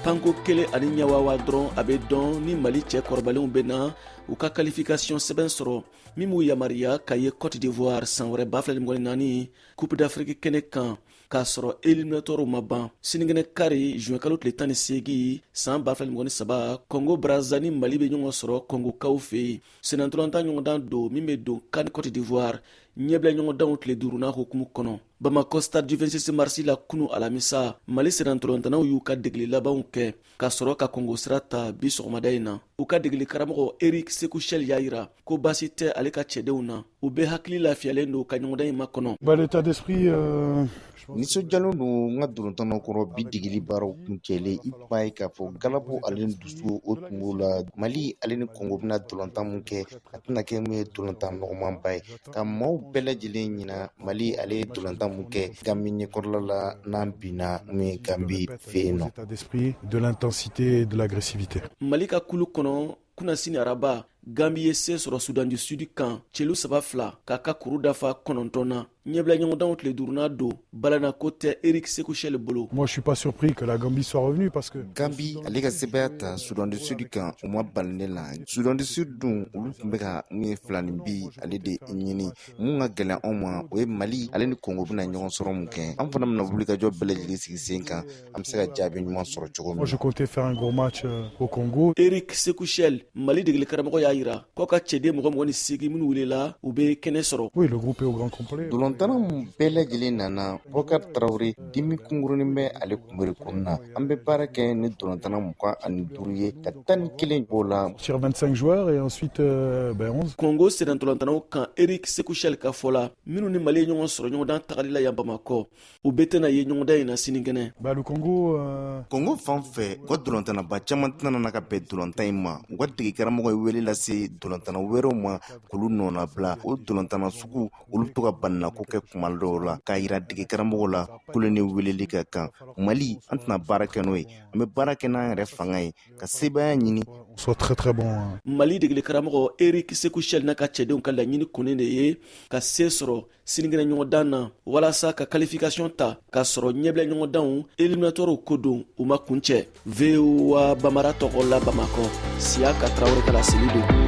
Kanko Kele ani Nyawawa dron a bɛ dɔn ni Mali cɛ kɔrɔbalenw bɛ na u ka qualification sɛbɛn sɔrɔ min b'u yamaruya ka ye Côte d'Ivoire san wɛrɛ 2024 Coupe d'Afrique kɛnɛ kan k'a sɔrɔ éliminatoire ma ban sinikɛnɛ kari juin kalo tile 18 san 2023 Congo Brazza ni Mali bɛ ɲɔgɔn sɔrɔ Congokaw fɛ yen senatolanta ɲɔgɔndan don min bɛ don CAN Côte d'Ivoire ɲɛbila ɲɔgɔndanw tile 5nan hukumu kɔnɔ. Bamako stade du 26 mars la kunu alamisa Mali senatolantanaw y'u ka degeli labanw kɛ ka sɔrɔ ka Congo sira ta bi sɔgɔmada in na. U ka degeli karamɔgɔ Eric Sekouchel y'a yira ko baasi tɛ ale ka cɛdenw na u bɛ hakili lafiyalen don ka ɲɔgɔndan in makɔnɔ. L'état d'esprit nisɔndiyalen don n ka dɔrɔntɔnɔ kɔrɔ bi degeli baaraw kuncɛlen i b'a ye k'a fɔ Galabo ale ni dusu o tun b'o la. Mali ale ni Congo bɛna dɔrɔntan mun kɛ a tɛna kɛ mun ye dɔrɔntan nɔgɔmanba ye ka maaw bɛɛ lajɛlen ɲina Mali ale ye dɔrɔntan mun kɛ Gambie ɲɛkɔrɔla la n'an binna mun ye Gambie fɛ yen nɔ. l'état d'esprit de l'intensité et de l'agressivité. Mali ka kulu kɔnɔ kunasini araba Gambie ye se sɔrɔ Soudan du Sud kan celu 3 k'a ka kuru dafa 9 na ɲɛbila ɲɔgɔndanw tile 5nan don balana ko tɛ Eric Sekouchel bolo. Moi je suis pas surpris que la Gambie soit revenue parce que Gambie ale ka sɛbɛya ta Soudan du Sud kan o ma bali ne la. Soudan du Sud dun olu tun bɛ ka mun ye filanin bi ale de ɲini mun ka gɛlɛn anw ma o ye Mali ale ni Congo bɛna ɲɔgɔn sɔrɔ mun kɛ an fana bɛna wuli ka jɔ bɛɛ lajɛlen sigi sen kan an bɛ se ka jaabi ɲuman sɔrɔ cogo min. moi je comptais faire un gros match au Congo. Eric Sekouchel Mali degeli karamɔgɔ y'a yira k'aw ka cɛden 28 minnu welela u bɛ kɛnɛ sɔrɔ. Oui, le groupe est au grand complet. Dɔrɔntana mun bɛɛ lajɛlen nana Bokar Traoré dimi kungurunin bɛ ale kunbere kɔnɔna an bɛ baara kɛ ni dɔrɔntana 25 ye ka 11 b'o la. Sur 25 joueurs et ensuite 11. Congo senatolantanaw kan Eric Sekouchel ka fɔ la minnu ni Mali ye ɲɔgɔn sɔrɔ ɲɔgɔndan tagali la yan Bamakɔ u bɛ tɛna ye ɲɔgɔndan in na sinikɛnɛ. Le Congo Congo fan fɛ u ka dɔrɔntanaba caman tɛna na ka bɛn dɔrɔntan in ma u ka dege karamɔgɔ ye wele lase dɔrɔntana wɛrɛw ma k'olu nɔna bila o dɔrɔntana sugu olu bɛ to ka banina ko kɛ kuma dɔw la k'a yira dege karamɔgɔ la kolo ni weleli ka kan. Mali an tɛna baara kɛ n'o ye an bɛ baara kɛ n'an yɛrɛ fanga ye ka sebaya ɲini. soit très très bon. Mali degeli karamɔgɔ Eric Sekouchel n'a ka cɛdenw ka laɲini kunnen de ye ka se sɔrɔ sinikɛnɛ ɲɔgɔndan na walasa ka qualification ta ka sɔrɔ ɲɛbila ɲɔgɔndanw éliminatoire ko don u ma kuncɛ. VOA Bamara tɔgɔ la Bamakɔ Siaka Traoré ka laseli don.